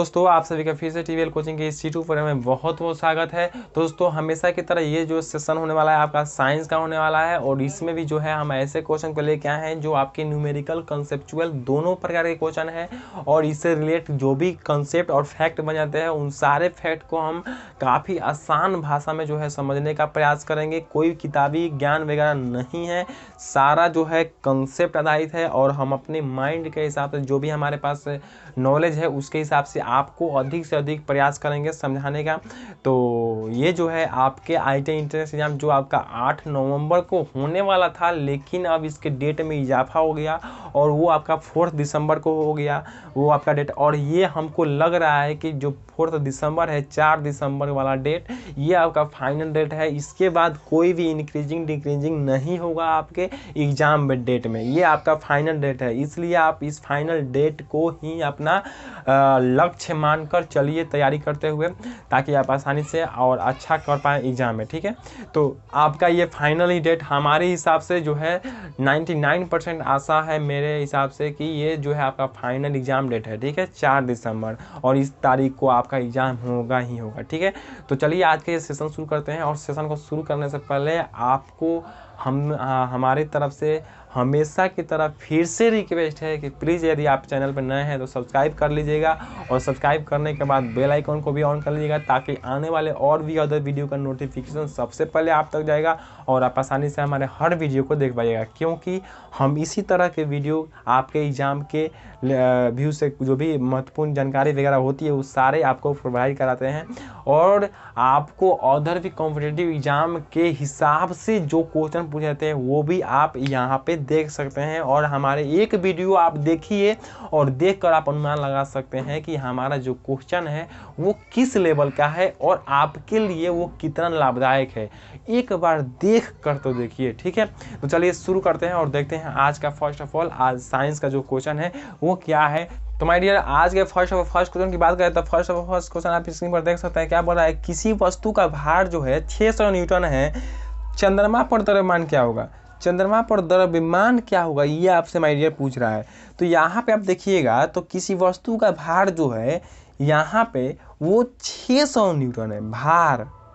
दोस्तों, आप सभी का फिर से टीवीएल कोचिंग के इस C2 पर में बहुत बहुत स्वागत है। दोस्तों, हमेशा की तरह ये जो सेशन होने वाला है आपका साइंस का होने वाला है और इसमें भी जो है हम ऐसे क्वेश्चन को लेके आए हैं जो आपके न्यूमेरिकल कंसेप्चुअल दोनों प्रकार के क्वेश्चन है और इससे रिलेट जो भी कंसेप्ट और फैक्ट बन जाते हैं उन सारे फैक्ट को हम काफ़ी आसान भाषा में जो है समझने का प्रयास करेंगे। कोई किताबी ज्ञान वगैरह नहीं है, सारा जो है कंसेप्ट आधारित है और हम अपने माइंड के हिसाब से जो भी हमारे पास नॉलेज है उसके हिसाब से आपको अधिक से अधिक प्रयास करेंगे समझाने का। तो ये जो है आपके IIT एंट्रेंस एग्जाम जो आपका 8 नवंबर को होने वाला था, लेकिन अब इसके डेट में इजाफा हो गया और वो आपका 4 दिसंबर को हो गया वो आपका डेट। और ये हमको लग रहा है कि जो 4 दिसंबर है, 4 दिसंबर वाला डेट, ये आपका फाइनल डेट है। इसके बाद कोई भी इंक्रीजिंग डिक्रीजिंग नहीं होगा आपके एग्जाम डेट में, ये आपका फाइनल डेट है। इसलिए आप इस फाइनल डेट को ही अपना लक्ष्य मानकर चलिए तैयारी करते हुए, ताकि आप आसानी से और अच्छा कर पाए एग्जाम में। ठीक है, तो आपका ये फाइनल ही डेट हमारे हिसाब से जो है 99% आशा है मेरे हिसाब से कि ये जो है आपका फाइनल एग्जाम डेट है। ठीक है, 4 दिसंबर, और इस तारीख को आपका एग्जाम होगा ही होगा। ठीक है, तो चलिए आज के ये सेशन शुरू करते हैं। और सेशन को शुरू करने से पहले आपको हमारी तरफ से हमेशा की तरह फिर से रिक्वेस्ट है कि प्लीज़ यदि आप चैनल पर नए हैं तो सब्सक्राइब कर लीजिएगा और सब्सक्राइब करने के बाद बेल आइकन को भी ऑन कर लीजिएगा, ताकि आने वाले और भी अदर वीडियो का नोटिफिकेशन सबसे पहले आप तक जाएगा और आप आसानी से हमारे हर वीडियो को देख पाइएगा। क्योंकि हम इसी तरह के वीडियो आपके एग्ज़ाम के व्यू से जो भी महत्वपूर्ण जानकारी वगैरह होती है वो सारे आपको प्रोवाइड कराते हैं और आपको अदर भी कॉम्पिटिटिव एग्जाम के हिसाब से जो क्वेश्चन पूछे जाते हैं वो भी आप यहाँ पे देख सकते हैं। और हमारे एक वीडियो आप देखिए और देखकर आप अनुमान लगा सकते हैं कि हमारा जो क्वेश्चन है वो किस लेवल का है और आपके लिए वो कितना लाभदायक है। एक बार देख कर तो देखिए। ठीक है, तो चलिए शुरू करते हैं और देखते हैं आज का फर्स्ट ऑफ ऑल आज साइंस का जो क्वेश्चन है वो क्या है। तो माय डियर, आज के फर्स्ट क्वेश्चन की बात करें तो फर्स्ट क्वेश्चन आप स्क्रीन पर देख सकते हैं। क्या बोल रहा है, किसी वस्तु का भार जो है 600 न्यूटन है, चंद्रमा पर द्रव्यमान क्या होगा। चंद्रमा पर द्रव्यमान क्या होगा ये आपसे माय डियर पूछ रहा है। तो यहाँ पे आप देखिएगा तो किसी वस्तु का भार जो है यहाँ पे वो 600 न्यूटन है।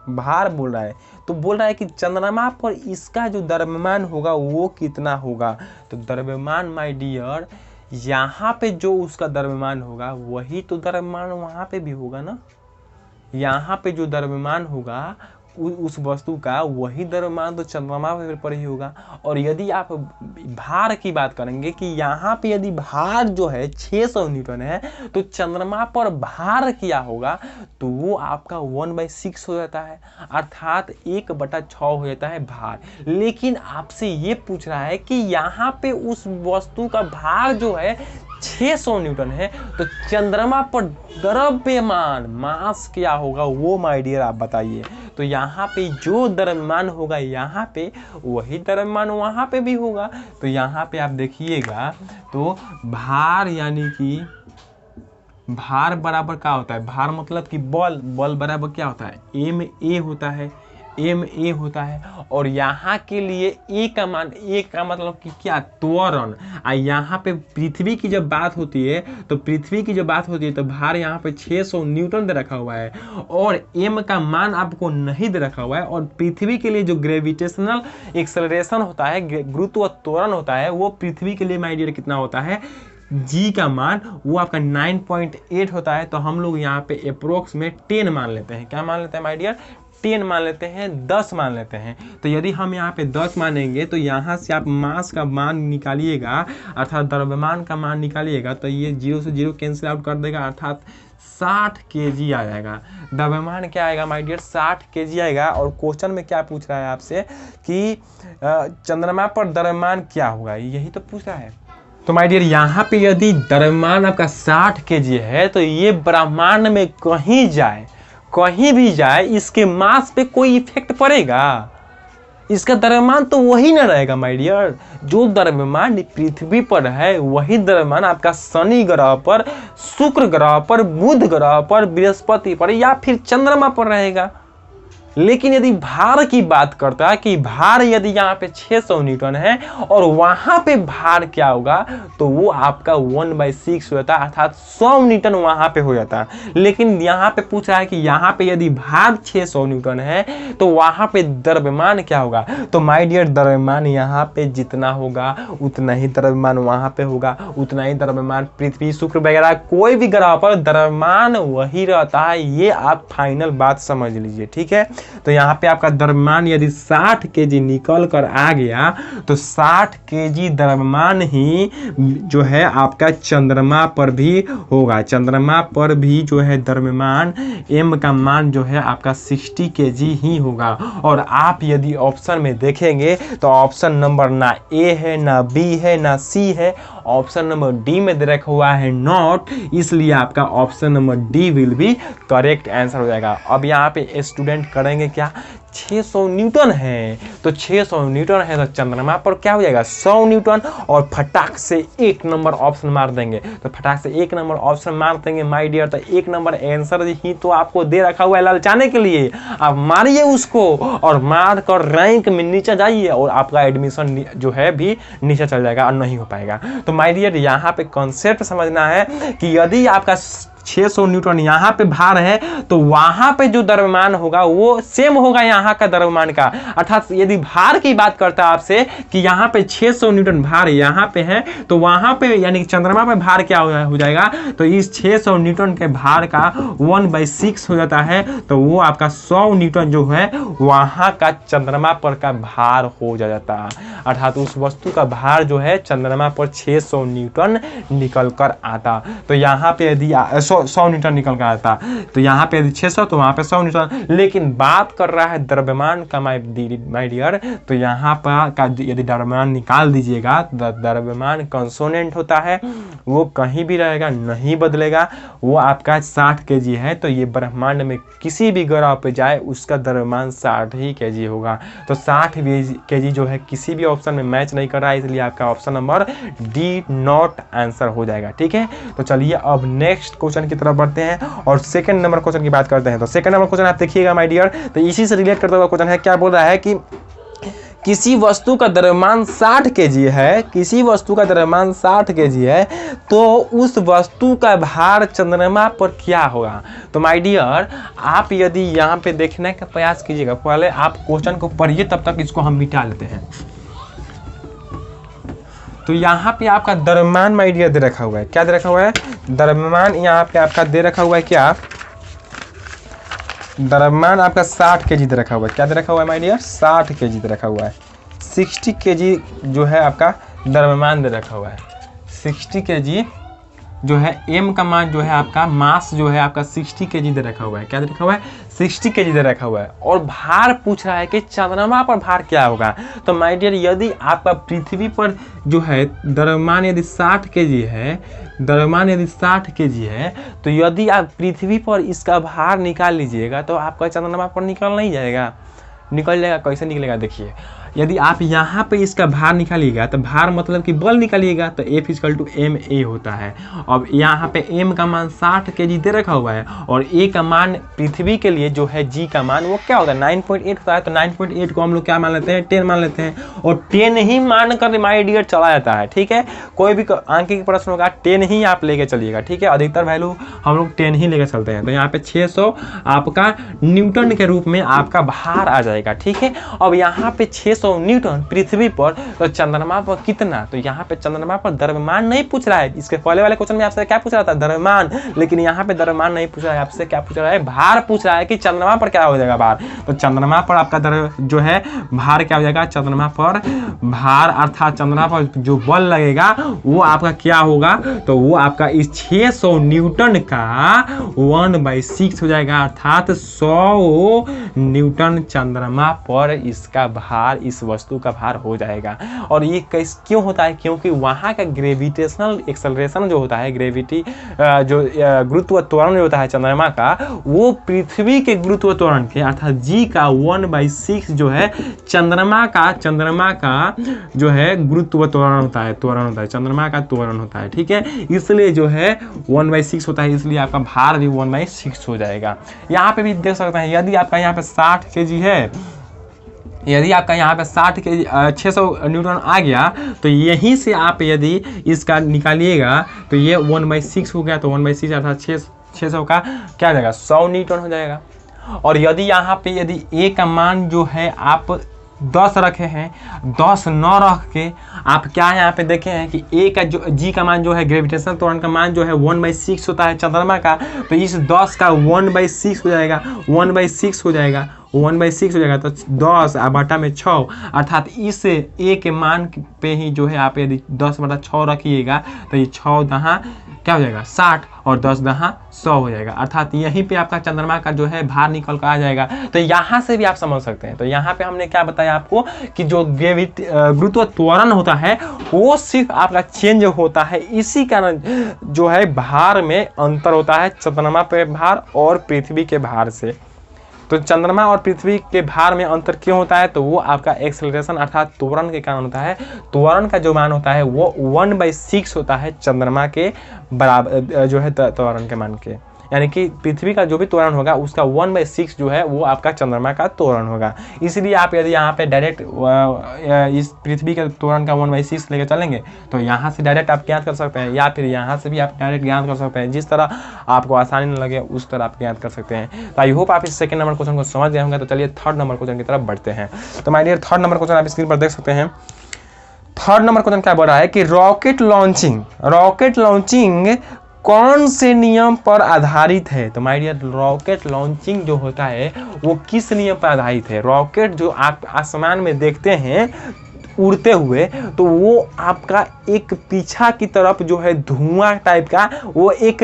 भार बोल रहा है, तो बोल रहा है कि चंद्रमा पर इसका जो द्रव्यमान होगा वो कितना होगा। तो द्रव्यमान माय डियर यहाँ पे जो उसका द्रव्यमान होगा वही तो द्रव्यमान वहाँ पे भी होगा ना। यहाँ पे जो द्रव्यमान होगा उस वस्तु का वही द्रव्यमान तो चंद्रमा पर ही होगा। और यदि आप भार की बात करेंगे कि यहाँ पे यदि भार जो है 600 न्यूटन है तो चंद्रमा पर भार क्या होगा, तो वो आपका 1/6 हो जाता है, अर्थात 1/6 हो जाता है भार। लेकिन आपसे ये पूछ रहा है कि यहाँ पे उस वस्तु का भार जो है 600 न्यूटन है, तो चंद्रमा पर द्रव्यमान मास क्या होगा वो माय डियर आप बताइए। तो यहाँ पे जो द्रव्यमान होगा यहाँ पे वही द्रव्यमान वहाँ पे भी होगा। तो यहाँ पे आप देखिएगा तो भार यानी कि भार बराबर क्या होता है, भार मतलब कि बल बराबर क्या होता है, ma होता है, ma होता है। और यहाँ के लिए a का मान, a का मतलब कि क्या, त्वरण। यहाँ पे पृथ्वी की जब बात होती है तो तो भार यहाँ पे 600 न्यूटन दे रखा हुआ है और m का मान आपको नहीं दे रखा हुआ है। और पृथ्वी के लिए जो ग्रेविटेशनल एक्सेलरेशन होता है, गुरुत्व त्वरण होता है, वो पृथ्वी के लिए माय डियर कितना होता है, g का मान वो आपका 9.8 होता है। तो हम लोग यहाँ पे अप्रोक्स में 10 मान लेते हैं। क्या मान लेते हैं माय डियर, 10 मान लेते हैं, 10 मान लेते हैं। तो यदि हम यहाँ पे 10 मानेंगे तो यहाँ से आप मास का मान निकालिएगा, अर्थात द्रव्यमान का मान निकालिएगा, तो ये 0 से 0 कैंसिल आउट कर देगा, अर्थात 60 kg आ जाएगा। द्रव्यमान क्या आएगा माय डियर, 60 kg आएगा। और क्वेश्चन में क्या पूछ रहा है आपसे कि चंद्रमा पर द्रव्यमान क्या होगा, यही तो पूछ रहा है। तो माय डियर यहाँ पे यदि द्रव्यमान आपका 60 kg है तो ये ब्रह्मांड में कहीं भी जाए इसके मास पे कोई इफेक्ट पड़ेगा, इसका द्रव्यमान तो वही ना रहेगा माय डियर। जो द्रव्यमान पृथ्वी पर है वही द्रव्यमान आपका शनि ग्रह पर, शुक्र ग्रह पर, बुध ग्रह पर, बृहस्पति पर या फिर चंद्रमा पर रहेगा। लेकिन यदि भार की बात करता है कि भार यदि यहाँ पे 600 न्यूटन है और वहां पे भार क्या होगा, तो वो आपका 1/6 हो जाता है, अर्थात 100 न्यूटन वहां पे हो जाता है। लेकिन यहाँ पे पूछ रहा है कि यहाँ पे यदि भार 600 न्यूटन है तो वहां पे द्रव्यमान क्या होगा। तो माय डियर, द्रव्यमान यहाँ पे जितना होगा उतना ही द्रव्यमान वहां पे होगा, उतना ही द्रव्यमान पृथ्वी, शुक्र वगैरह कोई भी ग्रह पर द्रव्यमान वही रहता है। ये आप फाइनल बात समझ लीजिए, ठीक है। तो यहाँ पे आपका द्रव्यमान यदि 60 केजी निकल कर आ गया तो 60 केजी द्रव्यमान ही जो है आपका चंद्रमा पर भी होगा। चंद्रमा पर भी जो है द्रव्यमान m का मान जो है आपका 60 केजी ही होगा। और आप यदि ऑप्शन में देखेंगे तो ऑप्शन नंबर ना ए है, ना बी है, ना सी है, ऑप्शन नंबर डी में दे रखा हुआ है नॉट, इसलिए आपका option number D will be correct answer हो जाएगा। अब यहाँ पे स्टूडेंट करेंगे क्या, 600 न्यूटन है तो 600 न्यूटन है तो चंद्रमा पर क्या हो जाएगा 100 न्यूटन, और फटाक से 1 नंबर ऑप्शन मार देंगे। तो फटाक से 1 नंबर ऑप्शन मार देंगे माय डियर, तो 1 नंबर आंसर ही तो आपको दे रखा हुआ है ललचाने के लिए। आप मारिए उसको और मार कर रैंक में नीचे जाइए और आपका एडमिशन जो है भी नीचे चल जाएगा और नहीं हो पाएगा। तो माय डियर, यहाँ पे कॉन्सेप्ट समझना है कि यदि आपका 600 न्यूटन यहाँ पे भार है तो वहां पे जो द्रव्यमान होगा वो सेम होगा यहाँ का द्रव्यमान का। अर्थात यदि भार की बात करता है आपसे कि यहाँ पे 600 न्यूटन भार यहाँ पे है तो वहां पे यानी चंद्रमा पे भार क्या हो जाएगा, तो इस 600 न्यूटन के भार का 1/6 हो जाता है, तो वो आपका 100 न्यूटन जो है वहां का चंद्रमा पर का भार हो जाता है। अर्थात उस वस्तु का भार जो है चंद्रमा पर 600 न्यूटन निकल कर आता। तो यहाँ पे यदि 100 न्यूटन निकल कर आता, तो यहाँ पे यदि 600 तो वहाँ पे 100 न्यूटन। लेकिन बात कर रहा है द्रव्यमान का माय डियर, तो यहाँ पर का यदि द्रव्यमान निकाल दीजिएगा, द्रव्यमान कंसोनेंट होता है, वो कहीं भी रहेगा, नहीं बदलेगा। वो आपका 60 केजी है, तो ये ब्रह्मांड में किसी भी ग्रह पे जाए उसका द्रव्यमान 60 ही केजी होगा। तो 60 केजी जो है किसी भी ऑप्शन में मैच नहीं कर रहा है, इसलिए आपका option number D not answer हो जाएगा, ठीक है। तो चलिए अब नेक्स्ट क्वेश्चन की तरफ बढ़ते हैं और सेकंड नंबर क्वेश्चन की बात करते हैं। तो सेकंड नंबर क्वेश्चन आप देखिएगा माय डियर, तो इसी से रिलेट करता हुआ क्वेश्चन है। क्या बोल रहा है कि किसी वस्तु का द्रव्यमान 60 केजी है, किसी वस्तु का द्रव्यमान 60 केजी है, तो उस वस्तु का भार चंद्रमा पर क्या होगा। तो माय डियर, आप यदि यहाँ पे देखने का प्रयास कीजिएगा, पहले आप क्वेश्चन को पढ़िए, तब तक इसको हम मिटा लेते हैं। तो यहाँ पे आपका द्रव्यमान माय डियर दे रखा हुआ है, क्या दे रखा हुआ है, द्रव्यमान यहाँ पे आपका दे रखा हुआ है, क्या द्रव्यमान आपका 60 केजी दे रखा हुआ है। क्या दे रखा हुआ है माय डियर, 60 केजी दे रखा हुआ है। 60 केजी जो है आपका द्रव्यमान दे रखा हुआ है। 60 केजी जो है m का मान जो है आपका मास जो है आपका 60 केजी दे रखा हुआ है। क्या दे रखा हुआ है, 60 केजी दे रखा हुआ है। और भार पूछ रहा है कि चंद्रमा पर भार क्या होगा। तो माय डियर, यदि आपका पृथ्वी पर जो है द्रव्यमान यदि 60 केजी है, द्रव्यमान यदि 60 केजी है, तो यदि आप पृथ्वी पर इसका भार निकाल लीजिएगा तो आपका चंद्रमा पर निकल नहीं जाएगा, निकल जाएगा। कैसे निकलेगा देखिए, यदि आप यहाँ पे इसका भार निकालिएगा तो भार मतलब कि बल निकालिएगा, तो F = ma होता है। अब यहाँ पे m का मान 60 केजी दे रखा हुआ है और a का मान पृथ्वी के लिए जो है g का मान वो क्या होता है 9.8 होता है। तो 9.8 को हम लोग क्या मान लेते हैं, 10 मान लेते हैं, और 10 ही मान कर माय डियर चला जाता है, ठीक है। कोई भी अंक की प्रश्न होगा 10 ही आप लेके चलिएगा, ठीक है। अधिकतर वैल्यू हम लोग 10 ही लेकर चलते हैं। तो यहाँ पे 600 आपका न्यूटन के रूप में आपका भार आ जाएगा, ठीक है। अब यहाँ पे 600 न्यूटन पृथ्वी पर, तो चंद्रमा पर कितना। तो यहाँ पे चंद्रमा पर द्रव्यमान नहीं पूछ रहा है। इसके पहले वाले क्वेश्चन में आपसे क्या पूछ रहा था, द्रव्यमान, लेकिन यहाँ पे द्रव्यमान नहीं पूछ रहा है, आपसे क्या पूछ रहा है, भार पूछ रहा है कि चंद्रमा पर क्या हो जाएगा भार। तो चंद्रमा पर आपका जो है भार क्या हो जाएगा, चंद्रमा पर भार अर्थात चंद्रमा पर जो बल लगेगा वो आपका क्या होगा, तो वो आपका इस 600 न्यूटन का 1/6 हो जाएगा, अर्थात 100 न्यूटन चंद्रमा पर इसका भार, इस वस्तु का भार हो जाएगा। और ये क्यों होता है, क्योंकि वहाँ का ग्रेविटेशनल एक्सेलरेशन जो होता है, ग्रेविटी जो गुरुत्व त्वरण जो होता है चंद्रमा का, वो पृथ्वी के गुरुत्व त्वरण के अर्थात g का 1/6 जो है चंद्रमा का जो है गुरुत्व त्वरण होता है, चंद्रमा का त्वरण होता है, ठीक है। इसलिए जो है 1/6 होता है, इसलिए आपका भार भी 1/6 हो जाएगा। यहाँ पे भी देख सकते हैं, यदि आपका यहाँ पे 60 kg है, यदि आपका यहाँ पे 60 kg 600 न्यूटन आ गया तो यहीं से आप यदि इसका निकालिएगा तो ये 1/6 हो गया। तो 1/6 अर्थात 600 का क्या हो जाएगा 100 न्यूटन हो जाएगा। और यदि यहाँ पे यदि ए का मान जो है आप 10 रखे हैं, 10 न रख के आप क्या यहाँ पे देखे हैं कि ए का जो जी का मान जो है ग्रेविटेशनल त्वरण का मान जो है 1/6 होता है चंद्रमा का, तो इस 10 का 1/6 हो जाएगा, 1/6 हो जाएगा, 1/6 हो जाएगा। तो 10 बटा में 6 अर्थात इस ए के मान पे ही जो है आप यदि 10/6 रखिएगा तो ये 6 दहा क्या हो जाएगा 60 और 10 दहा 100 हो जाएगा। अर्थात यहीं पे आपका चंद्रमा का जो है भार निकल कर आ जाएगा। तो यहाँ से भी आप समझ सकते हैं। तो यहाँ पे हमने क्या बताया आपको कि जो गुरुत्व त्वरण होता है वो सिर्फ आपका चेंज होता है, इसी कारण जो है भार में अंतर होता है चंद्रमा पे भार और पृथ्वी के भार से। तो चंद्रमा और पृथ्वी के भार में अंतर क्यों होता है, तो वो आपका एक्सेलरेशन अर्थात त्वरण के कारण होता है। त्वरण का जो मान होता है वो 1/6 होता है चंद्रमा के बराबर जो है त्वरण के मान के, यानी कि पृथ्वी का जो भी त्वरण होगा उसका 1/6 जो है वो आपका चंद्रमा का त्वरण होगा। इसलिए आप यदि यहाँ पे डायरेक्ट इस पृथ्वी के त्वरण का 1/6 लेकर चलेंगे तो यहाँ से डायरेक्ट आप ज्ञात कर सकते हैं, या फिर यहाँ से भी आप डायरेक्ट ज्ञात कर सकते हैं। जिस तरह आपको आसानी न लगे उस तरह आप ज्ञात कर सकते हैं। तो आई होप आप इस सेकंड नंबर क्वेश्चन को समझ गए होंगे। तो चलिए थर्ड नंबर क्वेश्चन की तरफ बढ़ते हैं। तो my dear third number question आप स्क्रीन पर देख सकते हैं। थर्ड नंबर क्वेश्चन क्या बोल रहा है कि रॉकेट लॉन्चिंग कौन से नियम पर आधारित है। तो माय डियर रॉकेट लॉन्चिंग जो होता है वो किस नियम पर आधारित है। रॉकेट जो आप आसमान में देखते हैं उड़ते हुए, तो वो आपका एक पीछा की तरफ जो है धुआं टाइप का वो एक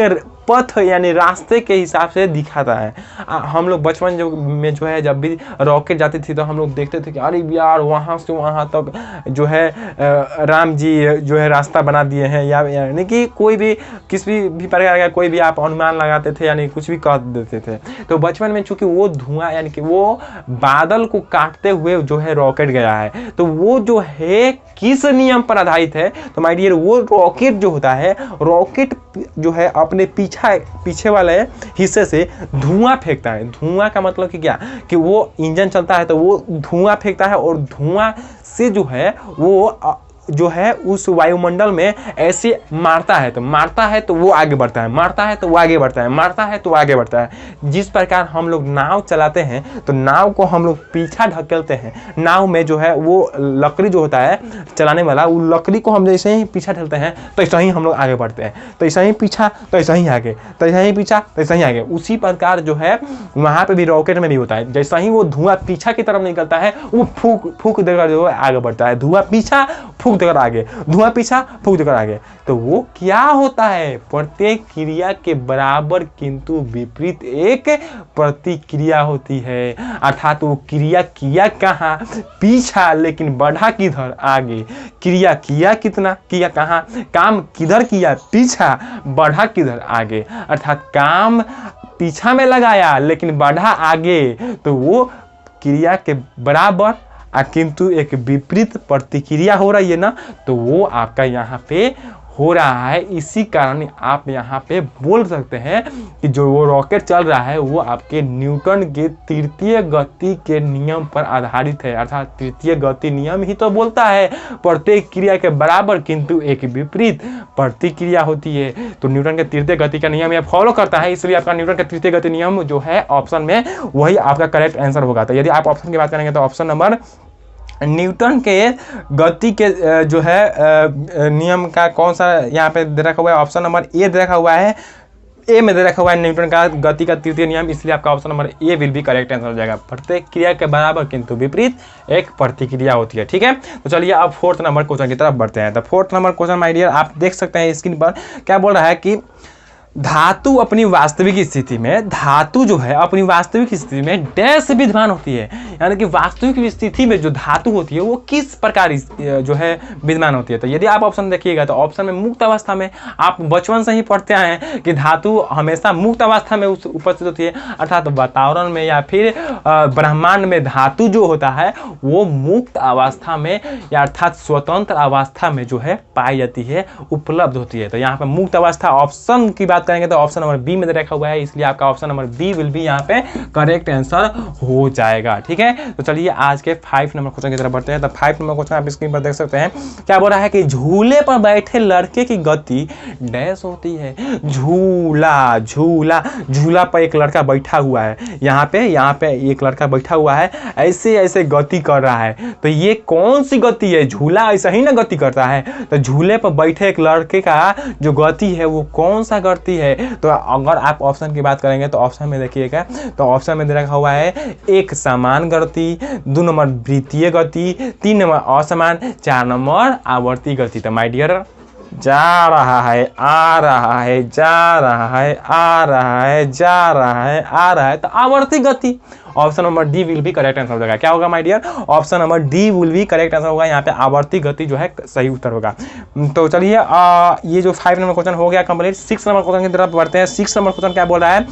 पथ यानी रास्ते के हिसाब से दिखाता है। हम लोग बचपन में जो है जब भी रॉकेट जाती थी तो हम लोग देखते थे कि अरे यार वहाँ से वहाँ तक जो है राम जी जो है रास्ता बना दिए हैं, या यानी कि कोई भी किसी भी प्रकार का कोई भी आप अनुमान लगाते थे यानी कुछ भी कह देते थे। तो बचपन में चूंकि वो धुआं यानी कि वो बादल को काटते हुए जो है रॉकेट गया है, तो वो जो है किस नियम पर आधारित है। तो माय डियर वो रॉकेट जो होता है, रॉकेट जो है अपने पीछे वाले हिस्से से धुआं फेंकता है। धुआं का मतलब कि क्या कि वो इंजन चलता है तो वो धुआं फेंकता है और धुआं से जो है वो जो है उस वायुमंडल में ऐसे मारता है तो वो आगे बढ़ता है, मारता है तो वो आगे बढ़ता है, मारता है तो वो आगे बढ़ता है। जिस प्रकार हम लोग नाव चलाते हैं तो नाव को हम लोग पीछा ढकेलते हैं, नाव में जो है वो लकड़ी जो होता है चलाने वाला, वो लकड़ी को हम जैसे ही पीछा ढलते हैं तो ऐसा ही हम लोग आगे बढ़ते हैं। तो ऐसा ही पीछा तो ऐसा ही आगे, तो ऐसा ही पीछा तो ऐसा ही आगे। उसी प्रकार जो है वहाँ पे भी रॉकेट में भी होता है। जैसा ही वो धुआं पीछा की तरफ निकलता है वो फूक देकर जो है आगे बढ़ता है। धुआं पीछा फूक देकर आगे, धुआं पीछा फूक देकर आगे। तो वो क्या होता है, प्रत्येक क्रिया के बराबर किंतु विपरीत एक प्रतिक्रिया होती है। अर्थात वो क्रिया किया कहाँ पीछा लेकिन बढ़ा किधर आगे। क्रिया किया कितना, किया कहाँ, काम किधर किया पीछा, बढ़ा किधर आगे। अर्थात काम पीछा में लगाया लेकिन बढ़ा आगे, तो वो क्रिया के बराबर किंतु एक विपरीत प्रतिक्रिया हो रही है ना, तो वो आपका यहाँ पे हो रहा है। इसी कारण आप यहाँ पे बोल सकते हैं कि जो वो रॉकेट चल रहा है वो आपके न्यूटन के तृतीय गति के नियम पर आधारित है। अर्थात तृतीय गति नियम ही तो बोलता है प्रत्येक क्रिया के बराबर किंतु एक विपरीत प्रतिक्रिया होती है। तो न्यूटन के तृतीय गति का नियम ये फॉलो करता है, इसलिए आपका न्यूटन का तृतीय गति नियम जो है ऑप्शन में वही आपका करेक्ट आंसर होगा। तो यदि आप ऑप्शन की बात करेंगे तो ऑप्शन नंबर न्यूटन के गति के जो है नियम का कौन सा यहाँ पे दे रखा हुआ है, ऑप्शन नंबर ए दे रखा हुआ है। ए में दे रखा हुआ है न्यूटन का गति का तृतीय नियम, इसलिए आपका option number A will be correct answer हो जाएगा। प्रत्येक क्रिया के बराबर किंतु विपरीत एक प्रतिक्रिया होती है। ठीक है, तो चलिए अब फोर्थ नंबर क्वेश्चन की तरफ बढ़ते हैं। तो fourth number question my dear आप देख सकते हैं स्क्रीन पर क्या बोल रहा है कि धातु अपनी वास्तविक स्थिति में, धातु जो है अपनी वास्तविक स्थिति में डैश विद्यमान होती है। यानी कि वास्तविक स्थिति में जो धातु होती है वो किस प्रकार जो है विद्यमान होती है। तो यदि आप ऑप्शन देखिएगा तो ऑप्शन में मुक्त अवस्था में, आप बचपन से ही पढ़ते आए हैं कि धातु हमेशा मुक्त अवस्था में उपस्थित होती है। अर्थात वातावरण में या फिर ब्रह्मांड में धातु जो होता है वो मुक्त अवस्था में या अर्थात स्वतंत्र अवस्था में जो है पाई जाती है, उपलब्ध होती है। तो यहाँ पर मुक्त अवस्था ऑप्शन की बात बात करेंगे तो ऑप्शन नंबर बी में रखा हुआ है, इसलिए आपका ऑप्शन नंबर बी विल भी यहाँ पे करेक्ट आंसर हो जाएगा। ठीक है, तो चलिए आज के 5 नंबर क्वेश्चन की तरफ बढ़ते हैं। तो 5 नंबर क्वेश्चन आप स्क्रीन पर देख सकते हैं। क्या बोल रहा है कि झूले पर बैठे लड़के की गति डैश होती है। झूला झूला झूला पर एक लड़का बैठा हुआ है, यहाँ पे एक लड़का बैठा हुआ है, ऐसे ऐसे गति कर रहा है। तो ये कौन सी गति है? झूला ऐसा ही ना गति करता है, तो झूले पर बैठे एक लड़के का जो गति है वो कौन सा गति है? तो अगर आप ऑप्शन की बात करेंगे तो ऑप्शन में देखिएगा, तो ऑप्शन में रखा हुआ है 1 समान गति, 2 नंबर वृत्तीय गति, 3 नंबर असमान, 4 नंबर आवर्ती गति। तो माय डियर जा रहा है, आ रहा है, जा रहा है, आ रहा है, जा रहा है, आ रहा है, तो आवर्ती गति। ऑप्शन नंबर डी विल भी करेक्ट आंसर हो जाएगा। क्या होगा my dear? Option number D will भी करेक्ट आंसर होगा। यहाँ पे आवर्ती गति जो है सही उत्तर होगा। तो चलिए ये जो 5 नंबर क्वेश्चन हो गया कंप्लीट। 6 नंबर क्वेश्चन की तरफ बढ़ते हैं। 6 नंबर क्वेश्चन क्या बोल रहा है?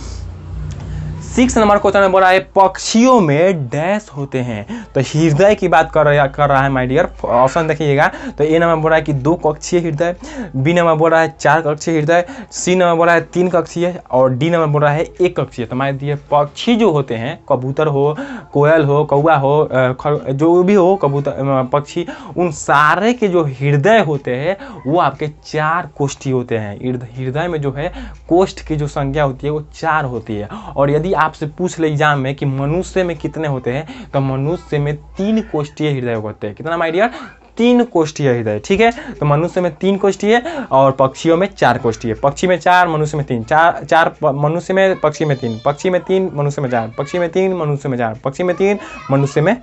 6 नंबर क्वेश्चन में बोल रहा है पक्षियों में डैश होते हैं। तो हृदय की बात कर रहा है माय डियर। ऑप्शन देखिएगा, तो ए नंबर बोल रहा है कि 2 कक्षीय हृदय, बी नंबर बोल रहा है 4 कक्षीय हृदय, सी नंबर बोल रहा है 3 कक्षीय और डी नंबर बोल रहा है 1 कक्षीय। तो माय डियर पक्षी जो होते हैं, कबूतर हो, कोयल हो, कौवा हो, जो भी हो कबूतर पक्षी, उन सारे के जो हृदय होते हैं वो आपके 4 कोष्ठी होते हैं। हृदय में जो है कोष्ठ की जो संख्या होती है वो 4 होती है। और यदि आपसे पूछ ले एग्जाम में कि मनुष्य में कितने होते हैं, तो मनुष्य में 3 कोष्ठीय हृदय होते हैं। कितना माय डियर? 3 कोष्ठीय हृदय। ठीक है, तो मनुष्य में 3 कोष्ठीय और पक्षियों में 4 कोष्ठीय। पक्षी में 4, मनुष्य में 3, 4 मनुष्य में, पक्षी में 3, पक्षी में 3, मनुष्य में 4, पक्षी में 3, मनुष्य में 4, पक्षी में 3, मनुष्य में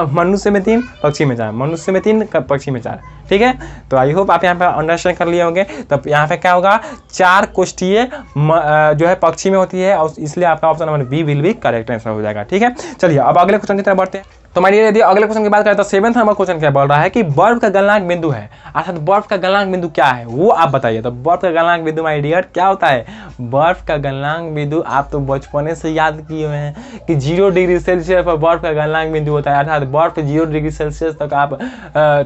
मनुष्य में 3, पक्षी में 4, मनुष्य में 3, पक्षी में 4। ठीक है, तो आई होप आप यहाँ पे अंडरस्टैंड कर लिए होंगे। तो यहाँ पे क्या होगा? 4 कोष्ठीय जो है पक्षी में होती है, और इसलिए आपका ऑप्शन नंबर बी विल भी करेक्ट आंसर हो जाएगा। ठीक है, चलिए अब अगले क्वेश्चन की तरफ बढ़ते हैं। तो मानिए यदि अगले क्वेश्चन की बात करें तो 7th नंबर क्वेश्चन क्या बोल रहा है कि बर्फ का गलनांक बिंदु है, अर्थात बर्फ का गलनांक बिंदु क्या है वो आप बताइए। तो बर्फ का गलनांक बिंदु माय डियर क्या होता है? बर्फ का गलनांक बिंदु आप तो बचपने से याद किए हुए हैं कि 0 डिग्री सेल्सियस पर बर्फ का गलनांक बिंदु होता है, अर्थात बर्फ 0 डिग्री सेल्सियस तक आप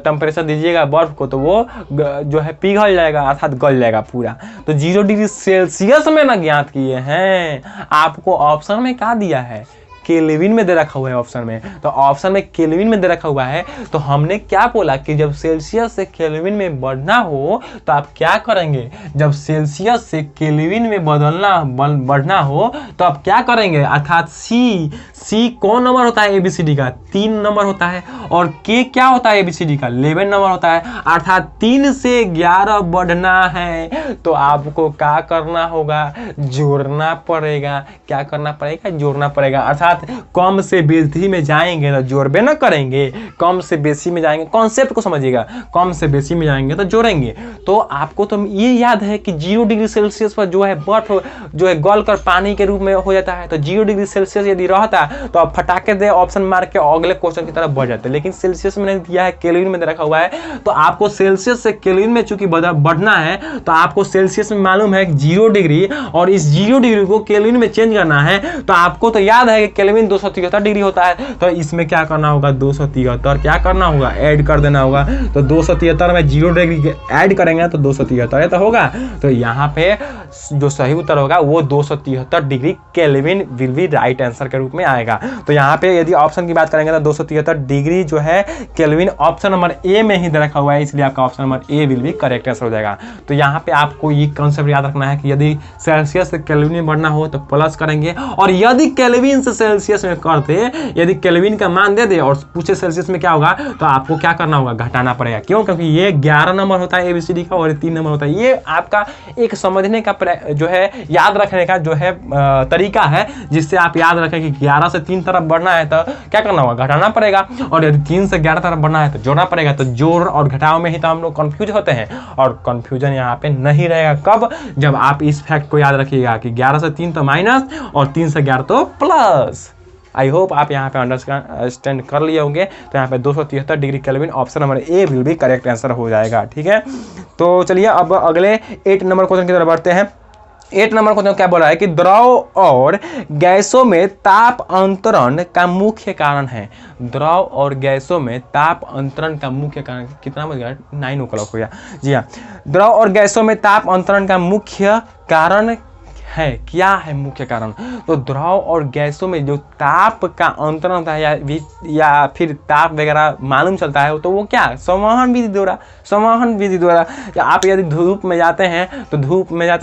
टेम्परेचर दीजिएगा बर्फ को तो वो जो है पिघल जाएगा, अर्थात गल जाएगा पूरा। तो 0 डिग्री सेल्सियस में ना ज्ञात किए हैं, आपको ऑप्शन में क्या दिया है? केल्विन में दे रखा हुआ है ऑप्शन में। तो ऑप्शन में केल्विन में दे रखा हुआ है, तो हमने क्या बोला कि जब सेल्सियस से केल्विन में बढ़ना हो तो आप क्या करेंगे? जब सेल्सियस से केल्विन में बढ़ना हो तो आप क्या करेंगे? अर्थात सी कौन नंबर होता है एबीसीडी का? 3 नंबर होता है, और के क्या होता है एबीसीडी का? 11 नंबर होता है, अर्थात 3 से 11 बढ़ना है तो आपको क्या करना होगा? जोड़ना पड़ेगा। क्या करना पड़ेगा? जोड़ना पड़ेगा। अर्थात कम से बेसी में जाएंगे तो जोड़बे ना करेंगे, कम से बेसी में जाएंगे, कॉन्सेप्ट को समझिएगा, कम से बेसी में जाएंगे तो जोड़ेंगे। तो आपको तो ये याद है कि 0 डिग्री सेल्सियस पर जो है बर्फ जो है गल कर पानी के रूप में हो जाता है। तो 0 डिग्री सेल्सियस यदि रहता तो आप फटाके दे ऑप्शन मार के अगले क्वेश्चन की तरफ बढ़ जाते, लेकिन सेल्सियस में नहीं दिया है, केल्विन में रखा हुआ है। तो आपको सेल्सियस से केल्विन में चूंकि बढ़ना है तो आपको सेल्सियस में मालूम है 0 डिग्री, और इस 0 डिग्री को केल्विन में चेंज करना है। तो आपको तो याद है कि केल्विन 273 डिग्री होता है, तो इसमें क्या करना होगा? 273 क्या करना होगा? ऐड कर देना होगा। तो 273 में 0 डिग्री ऐड करेंगे तो 273 तो होगा। तो यहाँ पे जो सही उत्तर होगा वो 273 degree kelvin will be right answer के रूप में आएगा। तो यहाँ पे यदि ऑप्शन की बात करेंगे तो 273 डिग्री जो है केल्विन ऑप्शन नंबर ए में ही दे रखा हुआ है, इसलिए आपका option number A will be correct answer हो जाएगा। तो यहाँ पे आपको ये कॉन्सेप्ट याद रखना है कि यदि सेल्सियस से केल्विन में बढ़ना हो तो प्लस करेंगे, और यदि केल्विन से सेल्सियस में करते, यदि केल्विन का मान दे दे और पूछे सेल्सियस में क्या होगा, तो आपको क्या करना होगा? घटाना पड़ेगा। क्यों? क्योंकि ये 11 नंबर होता है एबीसीडी का और 3 नंबर होता है। ये आपका एक समझने का जो है याद रखने का जो है तरीका है, जिससे आप याद रखें कि 11 से 3 तरफ बढ़ना है तो क्या करना होगा? घटाना पड़ेगा, और यदि 3 से 11 तरफ बढ़ना है तो जोड़ना पड़ेगा। तो जोड़ और घटाव में ही तो हम लोग कंफ्यूज होते हैं, और कंफ्यूजन यहाँ पे नहीं रहेगा। कब? जब आप इस फैक्ट को याद रखिएगा कि 11 से 3 तो माइनस और 3 से 11 तो प्लस। आई होप आप यहाँ पे अंडरस्टैंड कर लिए होंगे। तो यहाँ पे 273 degree kelvin option number A will भी करेक्ट आंसर हो जाएगा। ठीक है, तो चलिए अब अगले 8 नंबर क्वेश्चन की तरफ बढ़ते हैं। 8 नंबर क्वेश्चन क्या बोल रहा है कि द्रव और गैसों में ताप अंतरण का मुख्य कारण है। द्रव और गैसों में ताप अंतरण का मुख्य कारण कितना बज गया? 9 o'clock हो गया। जी हाँ, द्रव और गैसों में ताप अंतरण का मुख्य कारण है। क्या है मुख्य कारण? तो द्रव और गैसों में जो ताप का अंतरण होता है या फिर ताप वगैरह मालूम चलता है, तो वो क्या? संवहन विधि द्वारा। संवहन विधि द्वारा। आप यदि धूप में जाते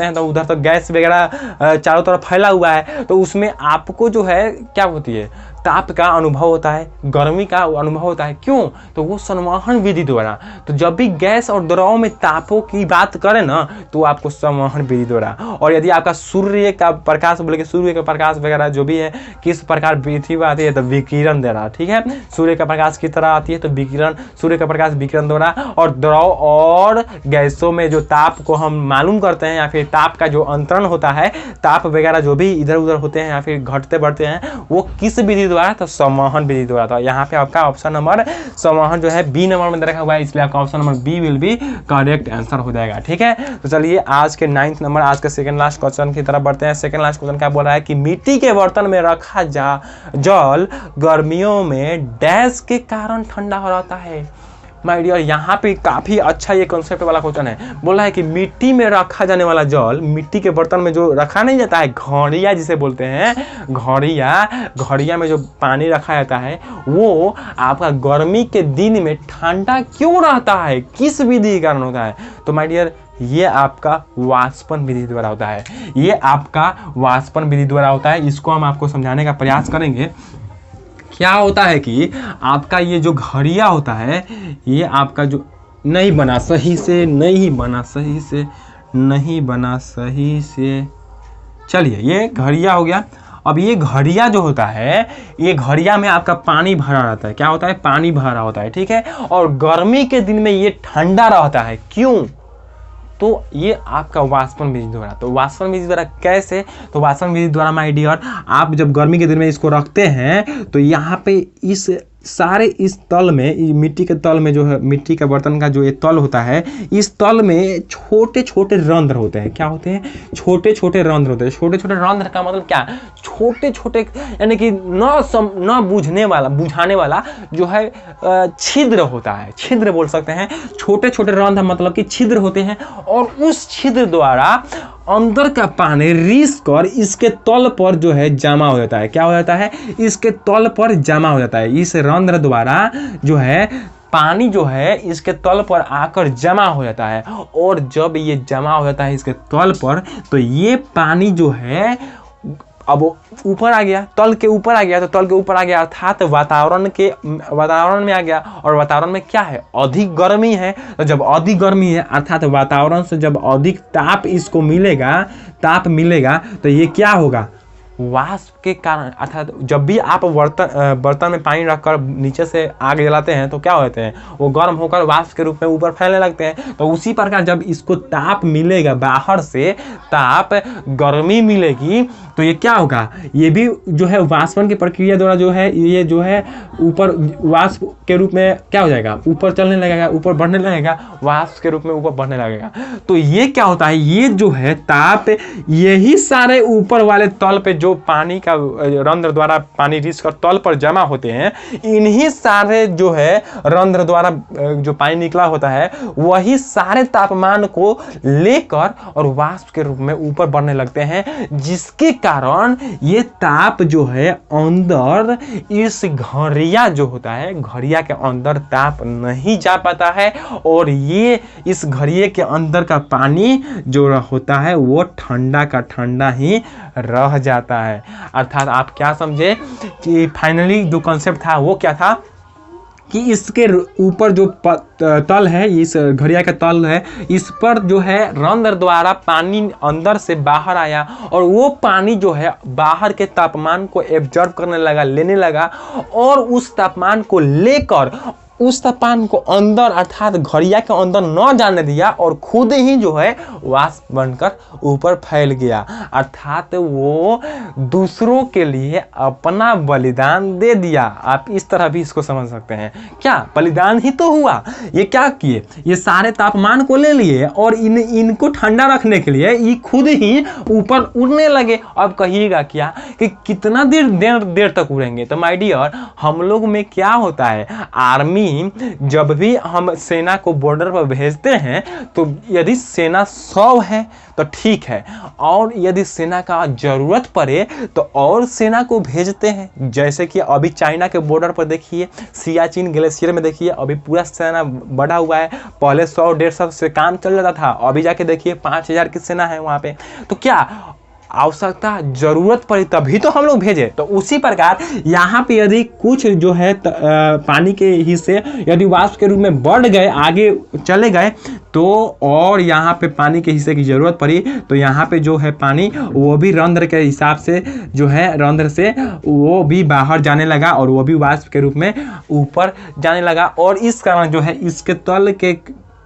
हैं तो उधर तो गैस वगैरह चारों तरफ फैला हुआ है, तो उसमें आपको जो है क्या होती है? ताप का अनुभव होता है, गर्मी का अनुभव होता है। क्यों? तो वो संवहन विधि द्वारा। तो जब भी गैस और द्रव में तापों की बात करें ना, तो आपको संवहन विधि द्वारा। और यदि आपका सूर्य का प्रकाश बोले कि सूर्य का प्रकाश वगैरह जो भी है किस प्रकार पृथ्वी पर आती है, तो विकिरण द्वारा। ठीक है, सूर्य का प्रकाश की तरह आती है, तो विकिरण, सूर्य का प्रकाश विकिरण द्वारा। और द्रव और गैसों में जो ताप को हम मालूम करते हैं, या फिर ताप का जो अंतरण होता है, ताप वगैरह जो भी इधर उधर होते हैं या फिर घटते बढ़ते हैं, वो किस विधि द्वारा? तो संवहन विधि द्वारा। तो यहाँ पे आपका ऑप्शन नंबर संवहन जो है बी नंबर में रखा हुआ है, इसलिए आपका option number B will be correct answer हो जाएगा। ठीक है, तो चलिए आज के 9th नंबर, आज के सेकंड लास्ट क्वेश्चन की तरफ बढ़ते हैं। सेकंड लास्ट क्वेश्चन क्या बोल रहा है कि मिट्टी के बर्तन में रखा जल गर्मियों में डैश के कारण ठंडा हो जाता है। माय डियर, यहाँ पे काफी अच्छा ये कॉन्सेप्ट वाला क्वेश्चन है। बोला है कि मिट्टी में रखा जाने वाला जल, मिट्टी के बर्तन में जो रखा नहीं जाता है, घड़िया जिसे बोलते हैं, घड़िया में जो पानी रखा जाता है, वो आपका गर्मी के दिन में ठंडा क्यों रहता है? किस विधि के कारण होता है? तो माय डियर, ये आपका वाष्पन विधि द्वारा होता है। ये आपका वाष्पन विधि द्वारा होता है। इसको हम आपको समझाने का प्रयास करेंगे। क्या होता है कि आपका ये जो घड़िया होता है, ये आपका जो नहीं बना सही से, चलिए ये घड़िया हो गया। अब ये घड़िया जो होता है, ये घड़िया में आपका पानी भरा रहता है। क्या होता है? पानी भरा होता है। ठीक है, और गर्मी के दिन में ये ठंडा रहता है। क्यों? तो ये आपका वाष्पन विधि द्वारा। तो वाष्पन विधि द्वारा कैसे? तो वाष्पन विधि द्वारा माय डियर, आप जब गर्मी के दिन में इसको रखते हैं, तो यहाँ पे इस सारे इस तल में, मिट्टी के तल में जो है, मिट्टी का बर्तन का जो ये तल होता है, इस तल में छोटे छोटे रंध्र होते हैं। क्या होते हैं? छोटे छोटे रंध्र होते हैं। छोटे छोटे रंध्र का मतलब क्या? छोटे छोटे, यानी कि न बुझाने वाला जो है छिद्र होता है। छिद्र बोल सकते हैं। छोटे छोटे रंध्र मतलब कि छिद्र होते हैं, और उस छिद्र द्वारा अंदर का पानी रिस कर इसके तल पर जो है जमा हो जाता है। क्या हो जाता है? इसके तल पर जमा हो जाता है। इस रंध्र द्वारा जो है पानी जो है इसके तल पर आकर जमा हो जाता है, और जब ये जमा हो जाता है इसके तल पर, तो ये पानी जो है अब ऊपर आ गया, तल के ऊपर आ गया। तो तल के ऊपर आ गया अर्थात वातावरण में आ गया। और वातावरण में क्या है? अधिक गर्मी है। तो जब अधिक गर्मी है अर्थात वातावरण से जब अधिक ताप इसको मिलेगा, तो ये क्या होगा? वाष्प के कारण। अर्थात जब भी आप बर्तन में पानी रखकर नीचे से आग जलाते हैं, तो क्या होते हैं? वो गर्म होकर वाष्प के रूप में ऊपर फैलने लगते हैं। तो उसी प्रकार जब इसको ताप मिलेगा, बाहर से ताप गर्मी मिलेगी, तो ये क्या होगा? ये भी जो है वाष्पन की प्रक्रिया द्वारा जो है, ये जो है ऊपर वाष्प के रूप में क्या हो जाएगा? ऊपर चलने लगेगा, ऊपर बढ़ने लगेगा, वाष्प के रूप में ऊपर बढ़ने लगेगा। तो ये क्या होता है? ये जो है ताप, यही सारे ऊपर वाले तल पे जो पानी का रंध्र द्वारा पानी रिस कर तल पर जमा होते हैं, इन्हीं सारे जो है रंध्र द्वारा जो पानी निकला होता है, वही सारे तापमान को लेकर और वाष्प के रूप में ऊपर बढ़ने लगते हैं, जिसके कारण ये ताप जो है अंदर इस घड़िया जो होता है, घड़िया के अंदर ताप नहीं जा पाता है, और ये इस घड़िए के अंदर का पानी जो होता है वो ठंडा का ठंडा ही रह जाता है। अर्थात आप क्या समझे कि फाइनली जो कॉन्सेप्ट था वो क्या था कि इसके ऊपर जो तल है, इस घड़िया का तल है, इस पर जो है रंध्र द्वारा पानी अंदर से बाहर आया, और वो पानी जो है बाहर के तापमान को एब्जॉर्ब करने लगा, लेने लगा, और उस तापमान को लेकर उस तापमान को अंदर अर्थात घड़िया के अंदर न जाने दिया और खुद ही जो है वाष्प बनकर ऊपर फैल गया, अर्थात वो दूसरों के लिए अपना बलिदान दे दिया। आप इस तरह भी इसको समझ सकते हैं। क्या बलिदान ही तो हुआ। ये क्या किए, ये सारे तापमान को ले लिए और इनको ठंडा रखने के लिए ये खुद ही ऊपर उड़ने लगे। अब कहिएगा क्या कि कितना देर तक उड़ेंगे। तो माय डियर, हम लोग में क्या होता है, आर्मी जब भी हम सेना को बॉर्डर पर भेजते हैं तो यदि सेना 100 है तो ठीक है, और यदि सेना का जरूरत पड़े तो और सेना को भेजते हैं। जैसे कि अभी चाइना के बॉर्डर पर देखिए, सियाचिन ग्लेशियर में देखिए, अभी पूरा सेना बढ़ा हुआ है। पहले 100-150 से काम चल जाता था, अभी जाके देखिए 5000 की सेना है वहां पे। तो क्या आवश्यकता जरूरत पड़ी तभी तो हम लोग भेजे। तो उसी प्रकार यहाँ पे यदि कुछ जो है पानी के हिस्से यदि वाष्प के रूप में बढ़ गए, आगे चले गए, तो और यहाँ पे पानी के हिस्से की जरूरत पड़ी तो यहाँ पे जो है पानी वो भी रंध्र के हिसाब से जो है रंध्र से वो भी बाहर जाने लगा और वो भी वाष्प के रूप में ऊपर जाने लगा। और इस कारण जो है इसके तल के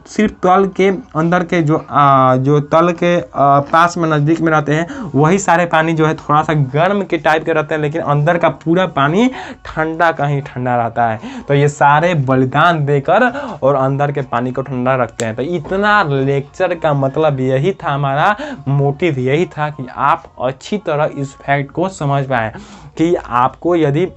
सिर्फ तल के अंदर के जो तल के पास में नज़दीक में रहते हैं वही सारे पानी जो है थोड़ा सा गर्म के टाइप के रहते हैं, लेकिन अंदर का पूरा पानी ठंडा का ही ठंडा रहता है। तो ये सारे बलिदान देकर और अंदर के पानी को ठंडा रखते हैं। तो इतना लेक्चर का मतलब यही था, हमारा मोटिव यही था कि आप अच्छी तरह इस फैक्ट को समझ पाएँ कि आपको यदि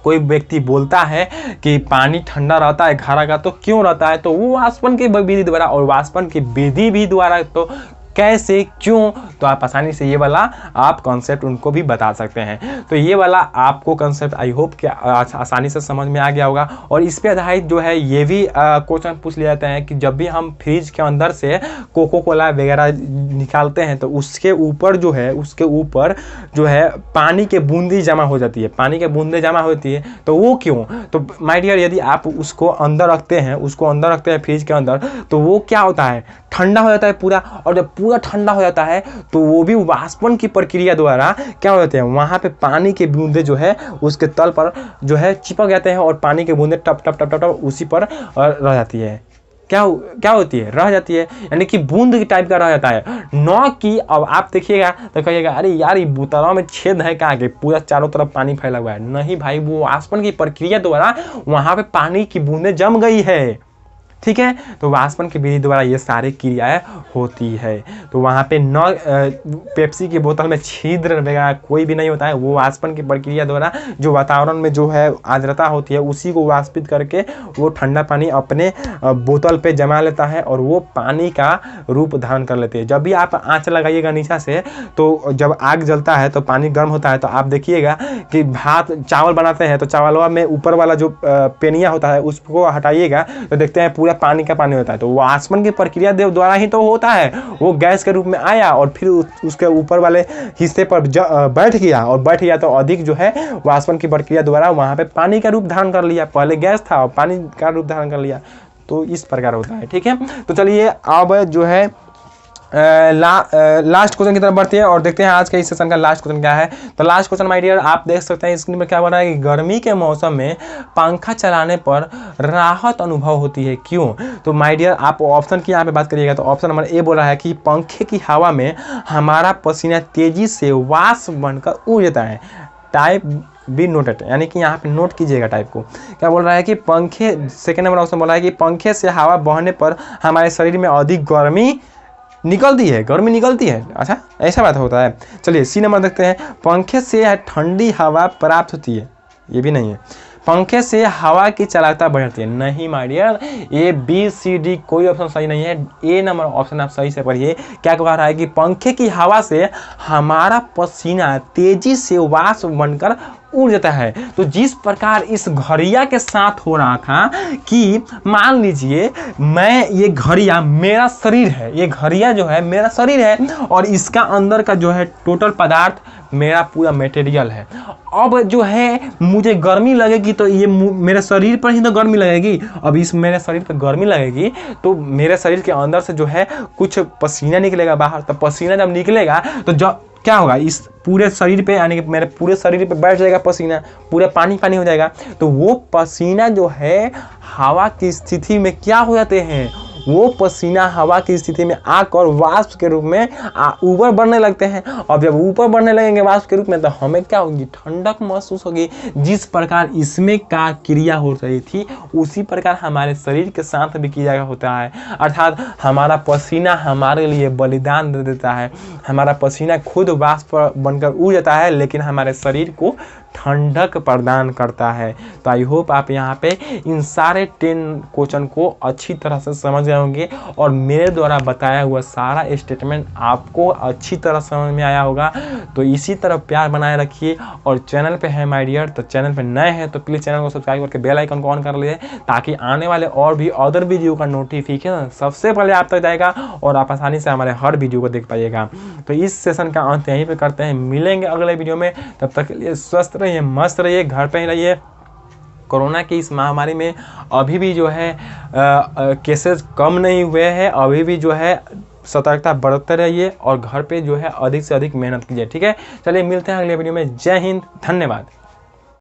कोई व्यक्ति बोलता है कि पानी ठंडा रहता है घड़ा का, तो क्यों रहता है, तो वो वाष्पन की विधि द्वारा, और वाष्पन की विधि भी द्वारा, तो कैसे क्यों, तो आप आसानी से ये वाला आप कॉन्सेप्ट उनको भी बता सकते हैं। तो ये वाला आपको कॉन्सेप्ट आई होप कि आसानी से समझ में आ गया होगा। और इस पे आधारित जो है ये भी क्वेश्चन पूछ लिया जाता है कि जब भी हम फ्रिज के अंदर से कोको कोला वगैरह निकालते हैं तो उसके ऊपर जो है पानी के बूंदी जमा हो जाती है, पानी के बूंदे जमा होती है, तो वो क्यों। तो माय डियर, यदि आप उसको अंदर रखते हैं फ्रिज के अंदर, तो वो क्या होता है, ठंडा हो जाता है पूरा। और जब पूरा ठंडा हो जाता है तो वो भी वाष्पन की प्रक्रिया द्वारा क्या हो जाते हैं, वहां पे पानी के बूंदे जो है उसके तल पर जो है चिपक जाते हैं और पानी के बूंदे टप टप टप टप टप उसी पर रह जाती है। क्या होती है, रह जाती है, यानी कि बूंद की टाइप का रह जाता है। न कि अब आप देखिएगा तो कहिएगा अरे यार ये बोतलों में छेद है कहाँ के, पूरा चारों तरफ पानी फैला हुआ है। नहीं भाई, वो वाष्पन की प्रक्रिया द्वारा वहां पे पानी की बूंदे जम गई है, ठीक है। तो वाष्पन की विधि द्वारा ये सारी क्रियाएं होती है। तो वहाँ पे न पेप्सी की बोतल में छिद्र वगैरह कोई भी नहीं होता है, वो वाष्पन की प्रक्रिया द्वारा जो वातावरण में जो है आर्द्रता होती है उसी को वाष्पित करके वो ठंडा पानी अपने बोतल पे जमा लेता है और वो पानी का रूप धारण कर लेते हैं। जब भी आप आँच लगाइएगा नीचा से, तो जब आग जलता है तो पानी गर्म होता है, तो आप देखिएगा कि भात चावल बनाते हैं तो चावलवा में ऊपर वाला जो पेनिया होता है उसको हटाइएगा तो देखते हैं पूरा पानी का पानी होता है। तो वो वाष्पन की प्रक्रिया द्वारा ही तो होता है। वो गैस के रूप में आया और फिर उसके ऊपर वाले हिस्से पर बैठ गया तो अधिक जो है वाष्पन की प्रक्रिया द्वारा वहां पे पानी का रूप धारण कर लिया। पहले गैस था और पानी का रूप धारण कर लिया। तो इस प्रकार होता है, ठीक है। तो चलिए अब जो है लास्ट क्वेश्चन की तरफ बढ़ते हैं और देखते हैं आज के इस सेशन का लास्ट क्वेश्चन क्या है। तो लास्ट क्वेश्चन माय डियर, आप देख सकते हैं स्क्रीन में क्या बना है कि गर्मी के मौसम में पंखा चलाने पर राहत अनुभव होती है, क्यों। तो माय डियर, आप ऑप्शन की यहाँ पे बात करिएगा तो ऑप्शन नंबर ए बोल रहा है कि पंखे की हवा में हमारा पसीना तेजी से वाष्प बनकर उड़ जाता है। टाइप बी नोटेड, यानी कि यहाँ पे नोट कीजिएगा टाइप को। क्या बोल रहा है कि पंखे, सेकेंड नंबर ऑप्शन बोल रहा है कि पंखे से हवा बहने पर हमारे शरीर में अधिक गर्मी निकलती है। अच्छा, ऐसा बात होता है। चलिए सी नंबर देखते हैं, पंखे से ठंडी हवा प्राप्त होती है, ये भी नहीं है। पंखे से हवा की चालकता बढ़ती है, नहीं my dear, A B C D कोई ऑप्शन सही नहीं है। ए नंबर ऑप्शन आप सही से पढ़िए। क्या कह रहा है कि पंखे की हवा से हमारा पसीना तेजी से वाष्प बनकर उड़ जाता है। तो जिस प्रकार इस घड़िया के साथ हो रहा था कि मान लीजिए ये घड़िया मेरा शरीर है, ये घड़िया जो है मेरा शरीर है और इसका अंदर का जो है टोटल पदार्थ मेरा पूरा मटेरियल है। अब जो है मुझे गर्मी लगेगी तो ये मेरे शरीर पर ही तो गर्मी लगेगी। अब इस मेरे शरीर पर गर्मी लगेगी तो मेरे शरीर के अंदर से जो है कुछ पसीना निकलेगा बाहर। तो पसीना जब निकलेगा तो जब क्या होगा, इस पूरे शरीर पे यानी कि मेरे पूरे शरीर पे बैठ जाएगा पसीना, पूरा पानी पानी हो जाएगा। तो वो पसीना जो है हवा की स्थिति में क्या हो जाते हैं, वो पसीना हवा की स्थिति में आकर वाष्प के रूप में ऊपर बढ़ने लगते हैं। और जब ऊपर बढ़ने लगेंगे वाष्प के रूप में, तो हमें क्या होगी, ठंडक महसूस होगी। जिस प्रकार इसमें का क्रिया हो रही थी उसी प्रकार हमारे शरीर के साथ भी किया होता है। अर्थात हमारा पसीना हमारे लिए बलिदान दे देता है, हमारा पसीना खुद वाष्प बनकर उड़ जाता है, लेकिन हमारे शरीर को ठंडक प्रदान करता है। तो आई होप आप यहाँ पे इन सारे 10 क्वेश्चन को अच्छी तरह से समझ गए होंगे और मेरे द्वारा बताया हुआ सारा स्टेटमेंट आपको अच्छी तरह समझ में आया होगा। तो इसी तरह प्यार बनाए रखिए और चैनल पे है माय डियर, तो चैनल पे नए हैं तो प्लीज़ चैनल को सब्सक्राइब करके बेल आइकन को ऑन कर लीजिए, ताकि आने वाले और भी अदर वीडियो का नोटिफिकेशन सबसे पहले आप तक जाएगा और आप आसानी से हमारे हर वीडियो को देख पाइएगा। तो इस सेशन का अंत यहीं पे करते हैं, मिलेंगे अगले वीडियो में। तब तक के लिए स्वस्थ रहिए, मस्त रहिए, घर पे ही रहिए। कोरोना की इस महामारी में अभी भी जो है केसेस कम नहीं हुए हैं, अभी भी जो है सतर्कता बरतते रहिए और घर पे जो है अधिक से अधिक मेहनत कीजिए। ठीक है, चलिए मिलते हैं अगले वीडियो में। जय हिंद, धन्यवाद।